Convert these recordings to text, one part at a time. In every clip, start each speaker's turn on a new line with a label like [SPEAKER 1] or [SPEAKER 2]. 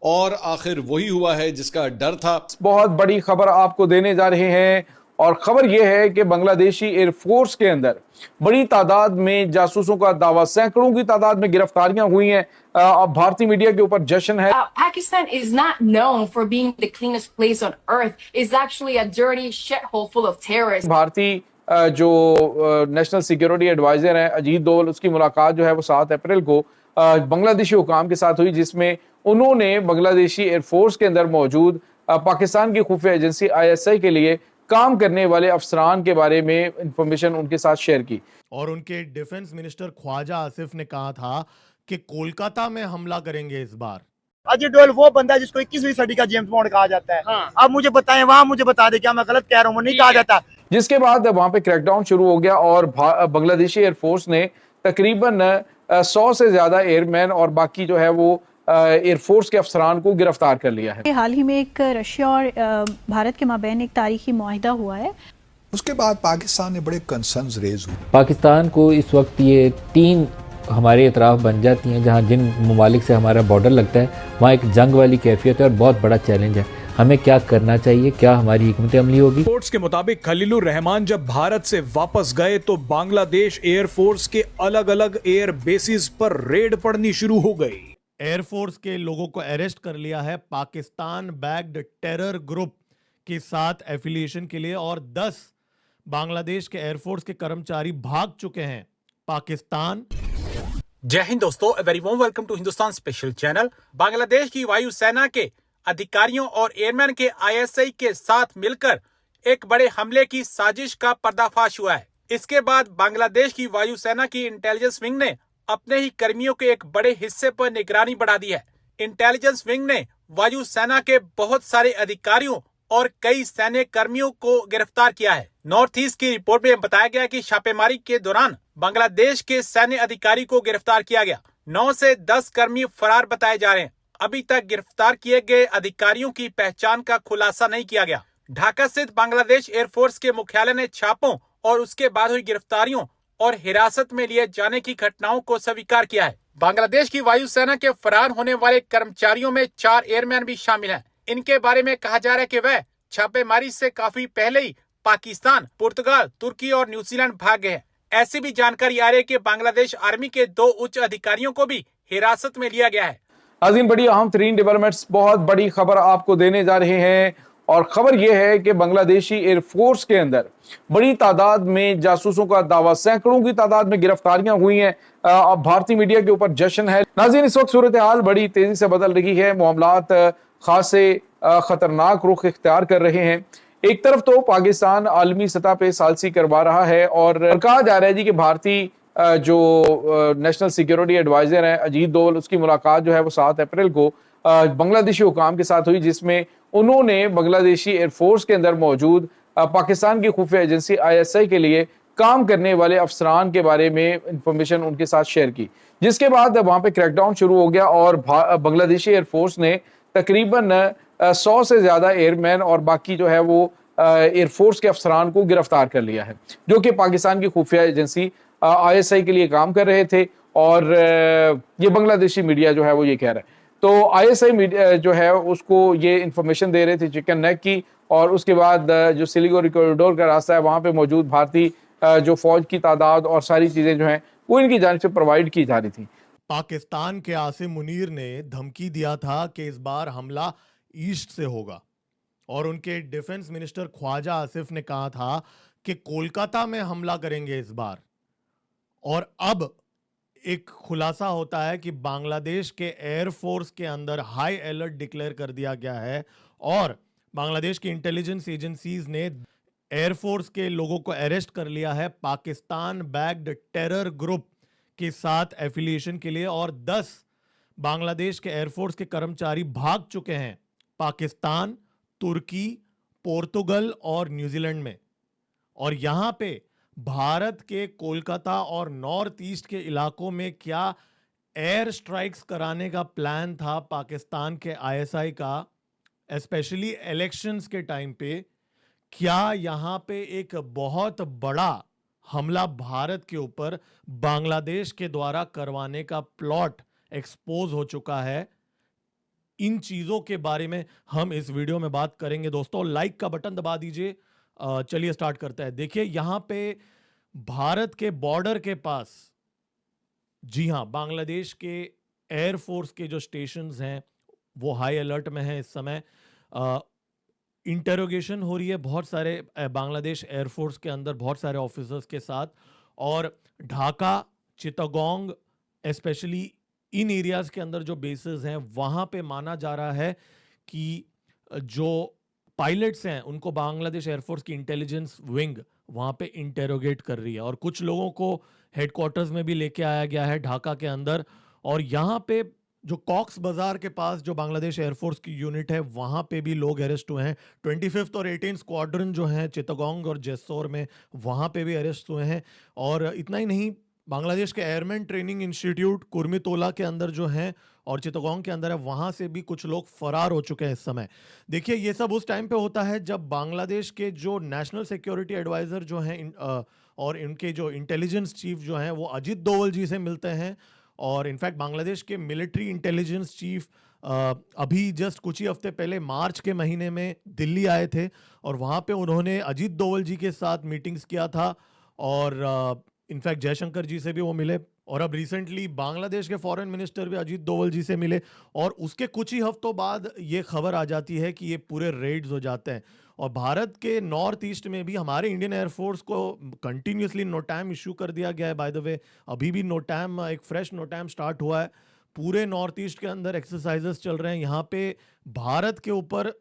[SPEAKER 1] और आखिर वही हुआ है जिसका डर था।
[SPEAKER 2] बहुत बड़ी खबर आपको देने जा रहे हैं और खबर यह है कि बांग्लादेशी एयरफोर्स के अंदर बड़ी तादाद में जासूसों का दावा, सैकड़ों की तादाद में गिरफ्तारियां हुई हैं। अब भारतीय मीडिया के ऊपर जश्न है।
[SPEAKER 3] Pakistan is not known for being the cleanest place on earth. It's actually a dirty shithole full of terrorists.
[SPEAKER 2] भारतीय जो नेशनल सिक्योरिटी एडवाइजर हैं अजीत डोवल, उसकी मुलाकात जो है वो 7 अप्रैल को बांग्लादेशी हुकाम के साथ हुई, जिसमें उन्होंने बांग्लादेशी एयरफोर्स के अंदर मौजूद पाकिस्तान की खुफिया एजेंसी ISI के लिए काम करने वाले अफसरान के बारे में इंफॉर्मेशन उनके साथ शेयर की।
[SPEAKER 4] और उनके डिफेंस मिनिस्टर ख्वाजा आसिफ ने कहा था कि कोलकाता में हमला करेंगे इस बार।
[SPEAKER 5] अजय डोल वो बंदा है जिसको 21वीं सदी का जेम्स बॉन्ड कहा जाता है। हाँ। आप मुझे बताएं, वहां मुझे बता दे क्या मैं गलत कह रहा हूँ, वो नहीं कहा जाता।
[SPEAKER 2] जिसके बाद वहां पे क्रैकडाउन शुरू हो गया और बांग्लादेशी एयरफोर्स ने तकरीबन 100 से ज्यादा एयरमैन और बाकी जो है वो एयरफोर्स के अफसरान को गिरफ्तार कर लिया है।
[SPEAKER 6] हाल ही में एक रशिया और भारत के माबैन एक तारीखी मुआहिदा हुआ है।
[SPEAKER 7] उसके बाद पाकिस्तान ने बड़े कंसर्न्स रेज हुए।
[SPEAKER 8] पाकिस्तान को इस वक्त ये 3 हमारे इतराफ़ बन जाती हैं, जहाँ जिन ममालिक से हमारा बॉर्डर लगता है वहाँ एक जंग वाली कैफियत है और बहुत बड़ा चैलेंज है। हमें क्या करना चाहिए, क्या हमारी हिकमत अमली होगी।
[SPEAKER 1] रिपोर्ट्स के मुताबिक खलीलुर रहमान जब भारत से वापस गए तो बांग्लादेश एयरफोर्स के अलग अलग एयर बेसिस पर रेड पड़नी शुरू हो गई।
[SPEAKER 4] एयरफोर्स के लोगों को अरेस्ट कर लिया है पाकिस्तान बैक्ड टेरर ग्रुप के साथ एफिलिएशन के लिए और 10 बांग्लादेश के एयरफोर्स के कर्मचारी भाग चुके हैं पाकिस्तान।
[SPEAKER 9] जय हिंद दोस्तों, very warm welcome to Hindustan special channel. Bangladesh की वायुसेना के अधिकारियों और एयरमैन के ISI के साथ मिलकर एक बड़े हमले की साजिश का पर्दाफाश हुआ है। इसके बाद बांग्लादेश की वायुसेना की इंटेलिजेंस विंग ने अपने ही कर्मियों के एक बड़े हिस्से पर निगरानी बढ़ा दी है। इंटेलिजेंस विंग ने वायुसेना के बहुत सारे अधिकारियों और कई सैन्य कर्मियों को गिरफ्तार किया है। नॉर्थ ईस्ट की रिपोर्ट में बताया गया कि छापेमारी के दौरान बांग्लादेश के सैन्य अधिकारी को गिरफ्तार किया गया। 9 से 10 कर्मी फरार बताए जा रहे हैं। अभी तक गिरफ्तार किए गए अधिकारियों की पहचान का खुलासा नहीं किया गया। ढाका स्थित बांग्लादेश एयरफोर्स के मुख्यालय ने छापों और उसके बाद हुई गिरफ्तारियों और हिरासत में लिए जाने की घटनाओं को स्वीकार किया है। बांग्लादेश की वायुसेना के फरार होने वाले कर्मचारियों में 4 एयरमैन भी शामिल हैं। इनके बारे में कहा जा रहा है कि वह छापेमारी से काफी पहले ही पाकिस्तान, पुर्तगाल, तुर्की और न्यूजीलैंड भाग गए हैं। ऐसी भी जानकारी आ रही है कि बांग्लादेश आर्मी के 2 उच्च अधिकारियों को भी हिरासत में लिया गया है।
[SPEAKER 2] अजीम बड़ी अहम तरीन डेवलपमेंट्स, बहुत बड़ी खबर आपको देने जा रहे हैं और खबर यह है कि बांग्लादेशी एयरफोर्स के अंदर बड़ी तादाद में जासूसों का दावा, सैकड़ों की तादाद में गिरफ्तारियां हुई हैं। अब भारतीय मीडिया के ऊपर जश्न है। नाज़रीन, इस वक्त सूरत हाल बड़ी तेजी से बदल रही है, मामलात खासे खतरनाक रुख इख्तियार कर रहे हैं। एक तरफ तो पाकिस्तान आलमी सतह पे सालसी करवा रहा है और कहा जा रहा है जी कि भारतीय जो नेशनल सिक्योरिटी एडवाइजर हैं अजीत डोवल, उसकी मुलाकात जो है वो 7 अप्रैल को बांग्लादेशी हुकाम के साथ हुई, जिसमें उन्होंने बांग्लादेशी एयरफोर्स के अंदर मौजूद पाकिस्तान की खुफिया एजेंसी ISI के लिए काम करने वाले अफसरान के बारे में इंफॉर्मेशन उनके साथ शेयर की। जिसके बाद वहां पे क्रैकडाउन शुरू हो गया और बांग्लादेशी एयरफोर्स ने तकरीबन 100 से ज्यादा एयरमैन और बाकी जो है वो एयरफोर्स के अफसरान को गिरफ्तार कर लिया है, जो कि पाकिस्तान की खुफिया एजेंसी ISI के लिए काम कर रहे थे। और ये बांग्लादेशी मीडिया जो है वो ये कह रहा है। तो ISI मीडिया जो है उसको ये इंफॉर्मेशन दे रहे थे चिकन नेक की, और उसके बाद जो सिलीगुड़ी कॉरिडोर का रास्ता है वहाँ पे मौजूद भारतीय जो फौज की तादाद और सारी चीज़ें जो हैं वो इनकी जानिब से प्रोवाइड की जा रही थी।
[SPEAKER 4] पाकिस्तान के आसिम मुनीर ने धमकी दिया था कि इस बार हमला ईस्ट से होगा और उनके डिफेंस मिनिस्टर ख्वाजा आसिफ ने कहा था कि कोलकाता में हमला करेंगे इस बार। और अब एक खुलासा होता है कि बांग्लादेश के एयरफोर्स के अंदर हाई अलर्ट डिक्लेयर कर दिया गया है और बांग्लादेश की इंटेलिजेंस एजेंसीज ने एयरफोर्स के लोगों को अरेस्ट कर लिया है पाकिस्तान बैक्ड टेरर ग्रुप के साथ एफिलिएशन के लिए और 10 बांग्लादेश के एयरफोर्स के कर्मचारी भाग चुके हैं पाकिस्तान, तुर्की, पोर्तुगल और न्यूजीलैंड में। और यहां पे भारत के कोलकाता और नॉर्थ ईस्ट के इलाकों में क्या एयर स्ट्राइक्स कराने का प्लान था पाकिस्तान के ISI का, स्पेशली इलेक्शंस के टाइम पे, क्या यहां पे एक बहुत बड़ा हमला भारत के ऊपर बांग्लादेश के द्वारा करवाने का प्लॉट एक्सपोज हो चुका है। इन चीजों के बारे में हम इस वीडियो में बात करेंगे दोस्तों। लाइक का बटन दबा दीजिए। चलिए स्टार्ट करते हैं। देखिए यहां पे भारत के बॉर्डर के पास, जी हां, बांग्लादेश के एयरफोर्स के जो स्टेशंस हैं वो हाई अलर्ट में हैं इस समय। इंटेरोगेशन हो रही है बहुत सारे बांग्लादेश एयरफोर्स के अंदर बहुत सारे ऑफिसर्स के साथ, और Dhaka, Chittagong specially in areas के अंदर जो बेसेस हैं वहां पे माना जा रहा है कि जो पायलट्स हैं उनको बांग्लादेश एयरफोर्स की इंटेलिजेंस विंग वहां पे इंटेरोगेट कर रही है, और कुछ लोगों को हेडक्वार्टर्स में भी लेके आया गया है ढाका के अंदर। और यहाँ पे जो कॉक्स बाजार के पास जो बांग्लादेश एयरफोर्स की यूनिट है वहां पे भी लोग अरेस्ट हुए हैं। 25th और 18th स्क्वाड्रन जो है चिटागोंग और जेसोर में, वहां पे भी अरेस्ट हुए हैं। और इतना ही नहीं, बांग्लादेश के एयरमैन ट्रेनिंग इंस्टीट्यूट कुर्मितोला के अंदर जो है और चिटागोंग के अंदर है, वहां से भी कुछ लोग फरार हो चुके हैं इस समय। देखिए ये सब उस टाइम पे होता है जब बांग्लादेश के जो नेशनल सिक्योरिटी एडवाइजर जो हैं और इनके जो इंटेलिजेंस चीफ जो हैं वो अजीत डोवल जी से मिलते हैं। और इनफैक्ट बांग्लादेश के मिलिट्री इंटेलिजेंस चीफ अभी जस्ट कुछ ही हफ्ते पहले मार्च के महीने में दिल्ली आए थे, और वहाँ पे उन्होंने अजीत डोवल जी के साथ मीटिंग्स किया था, और इनफैक्ट जयशंकर जी से भी वो मिले। और अब रिसेंटली बांग्लादेश के फॉरेन मिनिस्टर भी अजीत डोवल जी से मिले, और उसके कुछ ही हफ्तों बाद ये खबर आ जाती है कि ये पूरे रेड्स हो जाते हैं। और भारत के नॉर्थ ईस्ट में भी हमारे इंडियन एयरफोर्स को कंटिन्यूसली नोटैम इशू कर दिया गया है। बाय द वे अभी भी नोटैम, एक फ्रेश नोटैम स्टार्ट हुआ है। पूरे नॉर्थ ईस्ट के अंदर एक्सरसाइजेस चल रहे हैं। यहाँ पे भारत के ऊपर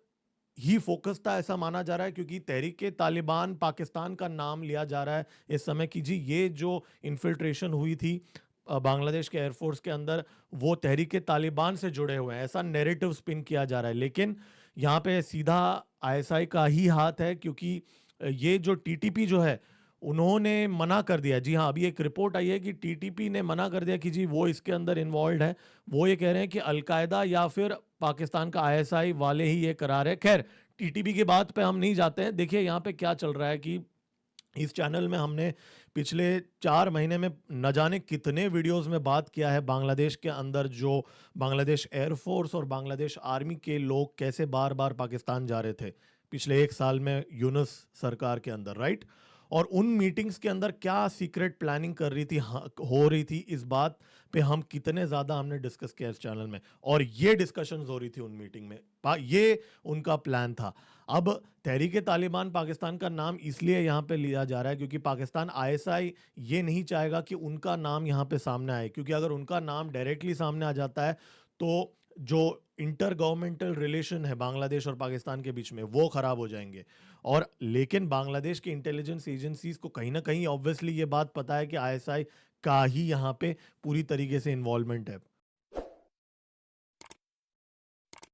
[SPEAKER 4] ही फोकस था ऐसा माना जा रहा है, क्योंकि तहरीके तालिबान पाकिस्तान का नाम लिया जा रहा है इस समय कि जी ये जो इन्फिल्ट्रेशन हुई थी बांग्लादेश के एयरफोर्स के अंदर वो तहरीके तालिबान से जुड़े हुए हैं, ऐसा नैरेटिव स्पिन किया जा रहा है। लेकिन यहाँ पे सीधा आईएसआई का ही हाथ है, क्योंकि ये जो टीटीपी जो है उन्होंने मना कर दिया। जी हाँ, अभी एक रिपोर्ट आई है कि टीटीपी ने मना कर दिया कि जी वो इसके अंदर इन्वॉल्व है। वो ये कह रहे हैं कि अलकायदा या फिर पाकिस्तान का आईएसआई वाले ही ये करा रहे हैं। खैर टीटीपी की बात पे हम नहीं जाते हैं। देखिए यहाँ पे क्या चल रहा है कि इस चैनल में हमने पिछले 4 महीने में न जाने कितने वीडियोस में बात किया है बांग्लादेश के अंदर जो बांग्लादेश एयरफोर्स और बांग्लादेश आर्मी के लोग कैसे बार बार पाकिस्तान जा रहे थे पिछले 1 साल में यूनुस सरकार के अंदर, राइट। और उन मीटिंग्स के अंदर क्या सीक्रेट प्लानिंग कर रही थी, हो रही थी, इस बात पे हम कितने ज़्यादा हमने डिस्कस किया इस चैनल में। और ये डिस्कशंस हो रही थी उन मीटिंग में, ये उनका प्लान था। अब तहरीके तालिबान पाकिस्तान का नाम इसलिए यहाँ पे लिया जा रहा है क्योंकि पाकिस्तान आईएसआई ये नहीं चाहेगा कि उनका नाम यहाँ पे सामने आए, क्योंकि अगर उनका नाम डायरेक्टली सामने आ जाता है तो जो इंटर गवर्नमेंटल रिलेशन है बांग्लादेश और पाकिस्तान के बीच में वो खराब हो जाएंगे। और लेकिन बांग्लादेश की इंटेलिजेंस एजेंसीज को कहीं ना कहीं ऑब्वियसली ये बात पता है कि आईएसआई का ही यहाँ पे पूरी तरीके से इन्वॉल्वमेंट है।